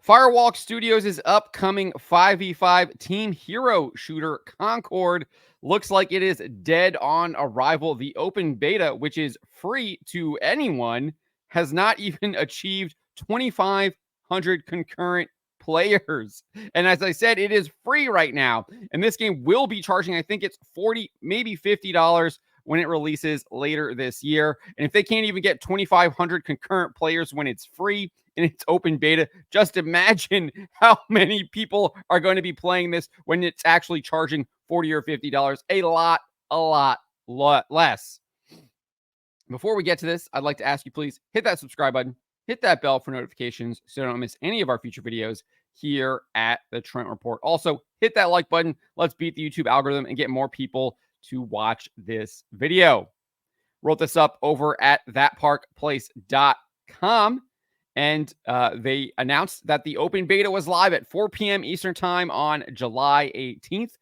Firewalk Studios' upcoming 5v5 Team Hero shooter Concord looks like it is dead on arrival. The open beta, which is free to anyone, has not even achieved 2,500 concurrent players. And as I said, it is free right now. And this game will be charging, I think it's $40, maybe $50 when it releases later this year. And if they can't even get 2,500 concurrent players when it's free in its open beta, just imagine how many people are going to be playing this when it's actually charging $40 or $50. A lot less. Before we get to this, I'd like to ask you, please hit that subscribe button, hit that bell for notifications so you don't miss any of our future videos here at the Trent Report. Also, hit that like button. Let's beat the YouTube algorithm and get more people to watch this video. Wrote this up over at thatparkplace.com, and they announced that the open beta was live at 4 p.m. Eastern time on July 18th.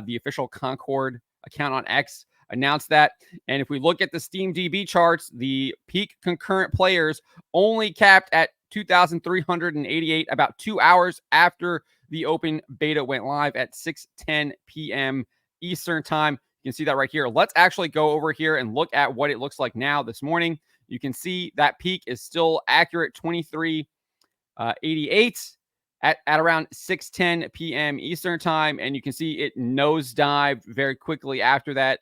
The official Concord account on X announced that. And if we look at the Steam DB charts, the peak concurrent players only capped at 2,388 about 2 hours after the open beta went live at 6:10 p.m. Eastern time. You can see that right here. Let's actually go over here and look at what it looks like now this morning. You can see that peak is still accurate, 2388 at around 6:10 p.m. Eastern time. And you can see it nosedived very quickly after that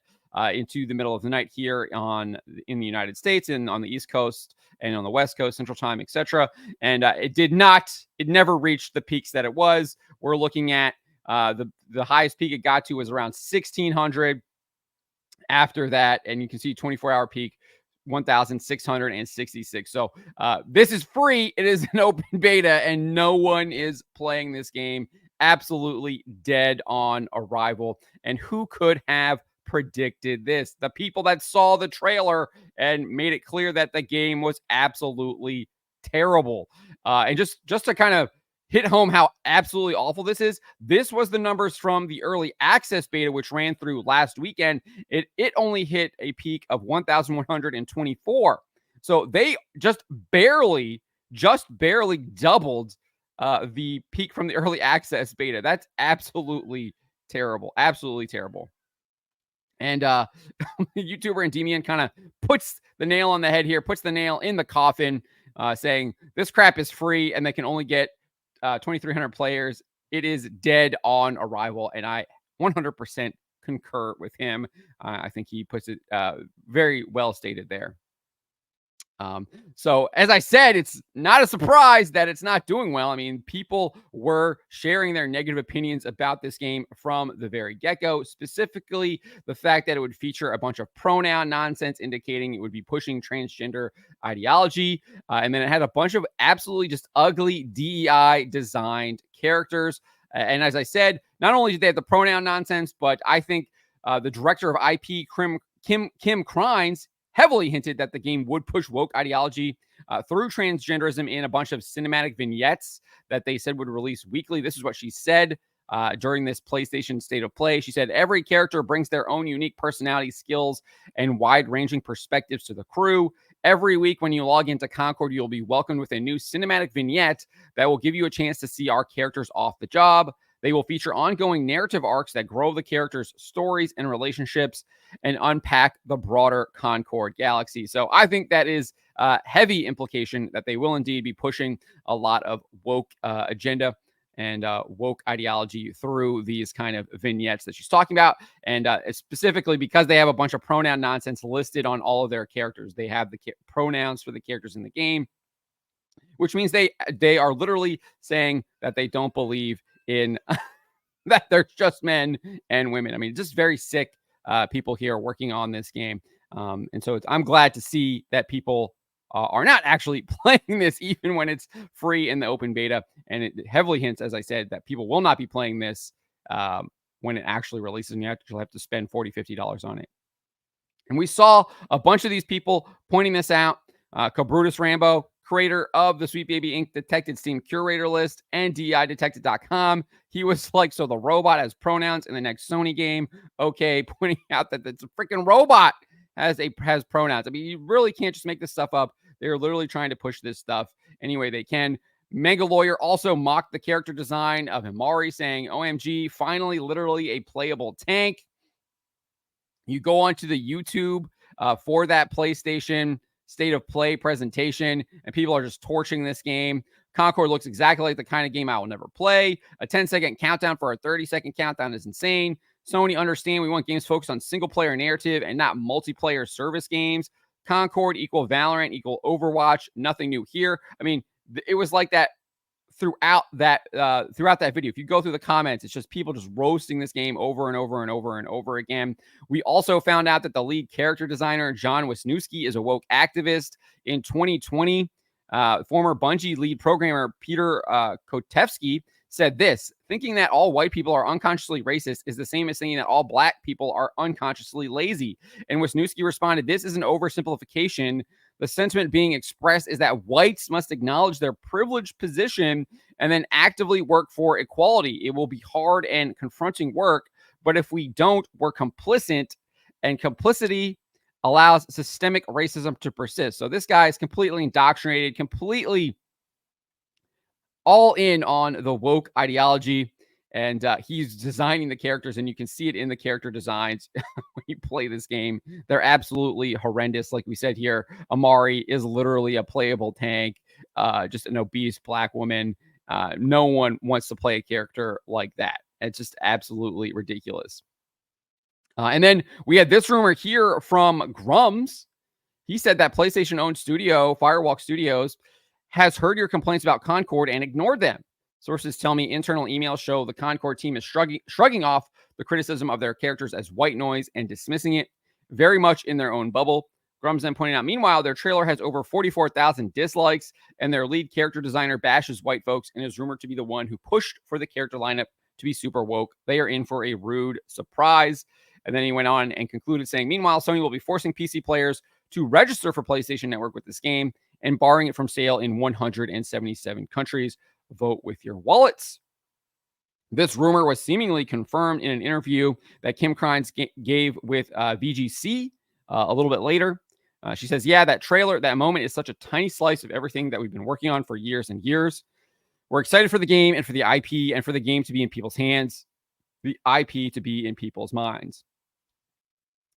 into the middle of the night here in the United States and on the East Coast and on the West Coast, Central Time, etc. And it never reached the peaks that it was. We're looking at the highest peak it got to was around 1,600 after that. And you can see 24-hour peak, 1,666. So this is free. It is an open beta, and no one is playing this game. Absolutely dead on arrival. And who could have predicted this? The people that saw the trailer and made it clear that the game was absolutely terrible. And just to kind of hit home how absolutely awful this is, this was the numbers from the early access beta, which ran through last weekend. It only hit a peak of 1,124. So they just barely doubled the peak from the early access beta. That's absolutely terrible. Absolutely terrible. And YouTuber Endymion kind of puts the nail on the head here, puts the nail in the coffin, saying this crap is free and they can only get 2,300 players. It is dead on arrival, and I 100% concur with him. I think he puts it very well stated there. So as I said, it's not a surprise that it's not doing well. I mean, people were sharing their negative opinions about this game from the very get-go, specifically the fact that it would feature a bunch of pronoun nonsense indicating it would be pushing transgender ideology. And then it had a bunch of absolutely just ugly DEI designed characters. And as I said, not only did they have the pronoun nonsense, but I think the director of IP, Kim Crines, heavily hinted that the game would push woke ideology through transgenderism in a bunch of cinematic vignettes that they said would release weekly. This is what she said during this PlayStation State of Play. She said, every character brings their own unique personality, skills, and wide-ranging perspectives to the crew. Every week when you log into Concord, you'll be welcomed with a new cinematic vignette that will give you a chance to see our characters off the job. They will feature ongoing narrative arcs that grow the characters' stories and relationships and unpack the broader Concord galaxy. So I think that is heavy implication that they will indeed be pushing a lot of woke agenda and woke ideology through these kind of vignettes that she's talking about. And specifically because they have a bunch of pronoun nonsense listed on all of their characters. They have the pronouns for the characters in the game, which means they are literally saying that they don't believe in that there's just men and women. I mean, just very sick people here working on this game. And so I'm glad to see that people are not actually playing this even when it's free in the open beta. And it heavily hints, as I said, that people will not be playing this when it actually releases, and you actually have to spend $40, $50 on it. And we saw a bunch of these people pointing this out. Cabrutus Rambo, creator of the Sweet Baby Inc. Detected Steam Curator list and DEIDetected.com. He was like, so the robot has pronouns in the next Sony game. Okay, pointing out that it's a freaking robot has pronouns. I mean, you really can't just make this stuff up. They're literally trying to push this stuff any way they can. Manga Lawyer also mocked the character design of Himari, saying, OMG, finally, literally a playable tank. You go onto the YouTube for that PlayStation State of Play presentation, and people are just torching this game. Concord looks exactly like the kind of game I will never play. A 10-second countdown for a 30-second countdown is insane. Sony, understand we want games focused on single-player narrative and not multiplayer service games. Concord equal Valorant equal Overwatch. Nothing new here. I mean, it was like that throughout that video. If you go through the comments, it's just people just roasting this game over and over and over and over again. We also found out that the lead character designer, John Wisniewski, is a woke activist. In 2020, former Bungie lead programmer Peter Kotevsky said this: thinking that all white people are unconsciously racist is the same as saying that all black people are unconsciously lazy. And Wisniewski responded, this is an oversimplification. The sentiment being expressed is that whites must acknowledge their privileged position and then actively work for equality. It will be hard and confronting work, but if we don't, we're complicit, and complicity allows systemic racism to persist. So this guy is completely indoctrinated, completely all in on the woke ideology, and he's designing the characters, and you can see it in the character designs when you play this game. They're absolutely horrendous. Like we said here, Amari is literally a playable tank, just an obese black woman. No one wants to play a character like that. It's just absolutely ridiculous. And then we had this rumor here from Grums. He said that PlayStation-owned studio, Firewalk Studios, has heard your complaints about Concord and ignored them. Sources tell me internal emails show the Concord team is shrugging off the criticism of their characters as white noise and dismissing it very much in their own bubble. Grums then pointing out, meanwhile, their trailer has over 44,000 dislikes, and their lead character designer bashes white folks and is rumored to be the one who pushed for the character lineup to be super woke. They are in for a rude surprise. And then he went on and concluded saying, meanwhile, Sony will be forcing PC players to register for PlayStation Network with this game and barring it from sale in 177 countries. Vote with your wallets. This rumor was seemingly confirmed in an interview that Kim Krines gave with VGC a little bit later. She says, yeah, that trailer, that moment is such a tiny slice of everything that we've been working on for years and years. We're excited for the game and for the IP and for the game to be in people's hands, the IP to be in people's minds.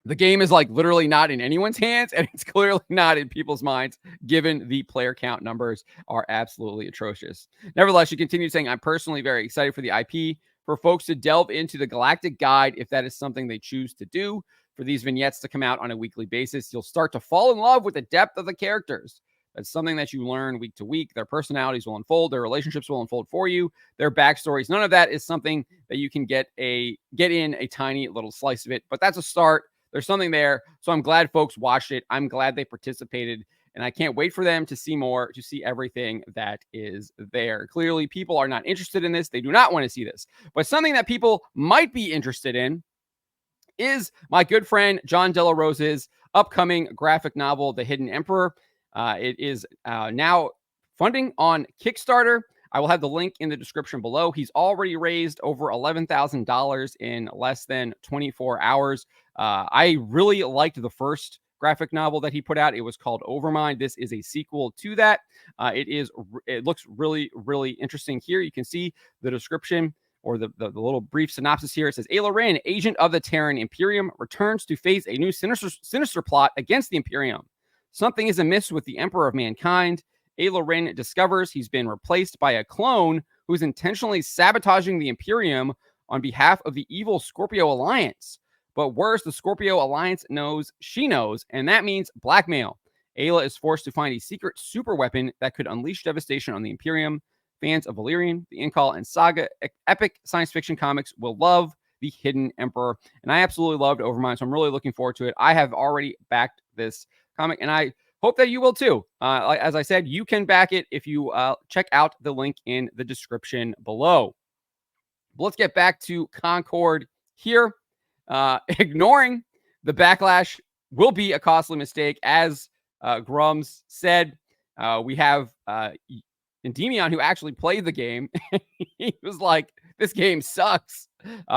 The game is like literally not in anyone's hands, and it's clearly not in people's minds, given the player count numbers are absolutely atrocious. Nevertheless, she continued saying, I'm personally very excited for the IP, for folks to delve into the Galactic Guide if that is something they choose to do, for these vignettes to come out on a weekly basis. You'll start to fall in love with the depth of the characters. That's something that you learn week to week. Their personalities will unfold. Their relationships will unfold for you. Their backstories. None of that is something that you can get in a tiny little slice of it, but that's a start. There's something there. So I'm glad folks watched it. I'm glad they participated. And I can't wait for them to see more, to see everything that is there. Clearly, people are not interested in this. They do not want to see this. But something that people might be interested in is my good friend John Della Rose's upcoming graphic novel, The Hidden Emperor. It is now funding on Kickstarter. I will have the link in the description below. He's already raised over $11,000 in less than 24 hours. I really liked the first graphic novel that he put out. It was called Overmind. This is a sequel to that. It looks really, really interesting here. You can see the description or the little brief synopsis here. It says, Ayla Rin, agent of the Terran Imperium, returns to face a new sinister plot against the Imperium. Something is amiss with the Emperor of Mankind. Ayla Rin discovers he's been replaced by a clone who's intentionally sabotaging the Imperium on behalf of the evil Scorpio Alliance. But worse, the Scorpio Alliance knows she knows, and that means blackmail. Ayla is forced to find a secret super weapon that could unleash devastation on the Imperium. Fans of Valyrian, the Incal, and Saga epic science fiction comics will love The Hidden Emperor. And I absolutely loved Overmind, so I'm really looking forward to it. I have already backed this comic, and I hope that you will too. As I said, you can back it if you check out the link in the description below. But let's get back to Concord here. Ignoring the backlash will be a costly mistake. As Grums said, we have Endymion, who actually played the game. He was like, this game sucks.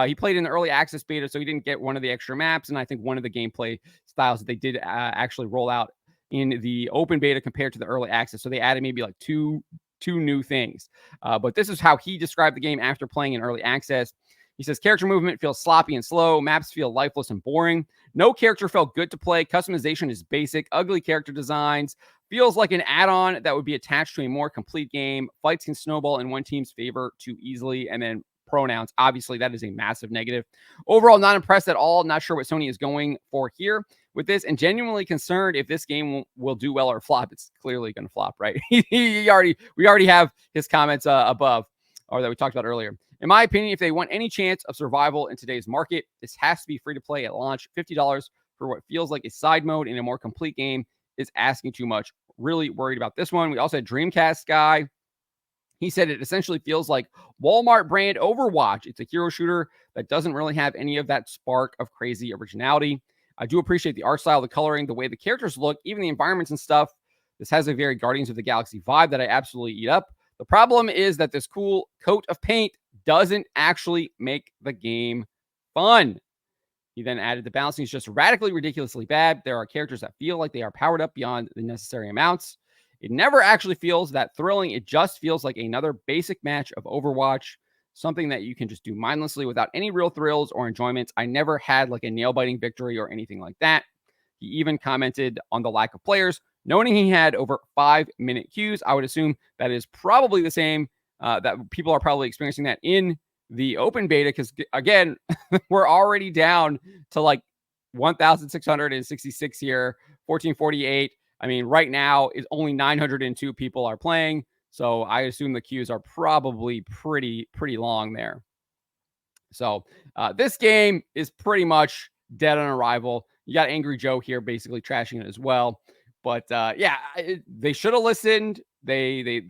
He played in the early access beta, so he didn't get one of the extra maps, and I think one of the gameplay styles that they did actually roll out in the open beta compared to the early access. So they added maybe like 2 two new things. But this is how he described the game after playing in early access. He says character movement feels sloppy and slow. Maps feel lifeless and boring. No character felt good to play. Customization is basic. Ugly character designs. Feels like an add-on that would be attached to a more complete game. Fights can snowball in one team's favor too easily. And then pronouns. Obviously, that is a massive negative. Overall, not impressed at all. Not sure what Sony is going for here with this, and genuinely concerned if this game will do well or flop. It's clearly going to flop, right? We already have his comments above, or that we talked about earlier. In my opinion, if they want any chance of survival in today's market, this has to be free to play at launch. $50 for what feels like a side mode in a more complete game is asking too much. Really worried about this one. We also had Dreamcast guy. He said it essentially feels like Walmart brand Overwatch. It's a hero shooter that doesn't really have any of that spark of crazy originality. I do appreciate the art style, the coloring, the way the characters look, even the environments and stuff. This has a very Guardians of the Galaxy vibe that I absolutely eat up. The problem is that this cool coat of paint doesn't actually make the game fun. He then added the balancing is just radically, ridiculously bad. There are characters that feel like they are powered up beyond the necessary amounts. It never actually feels that thrilling. It just feels like another basic match of Overwatch, something that you can just do mindlessly without any real thrills or enjoyments. I never had like a nail-biting victory or anything like that. He even commented on the lack of players, noting he had over 5-minute queues. I would assume that is probably the same, that people are probably experiencing that in the open beta, because again, we're already down to like 1,666 here, 1448. I mean, right now is only 902 people are playing. So I assume the queues are probably pretty long there. So this game is pretty much dead on arrival. You got Angry Joe here basically trashing it as well. But yeah, they should have listened. They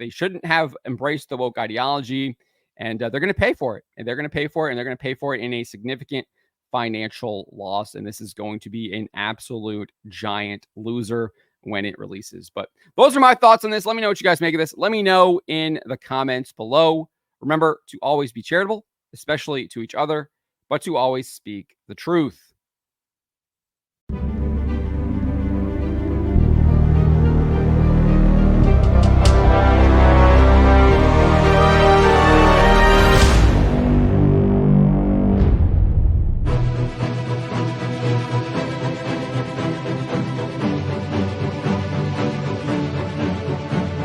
shouldn't have embraced the woke ideology, and they're going to pay for it. And they're going to pay for it, and they're going to pay for it in a significant financial loss, and this is going to be an absolute giant loser when it releases. But those are my thoughts on this. Let me know what you guys make of this. Let me know in the comments below. Remember to always be charitable, especially to each other, but to always speak the truth.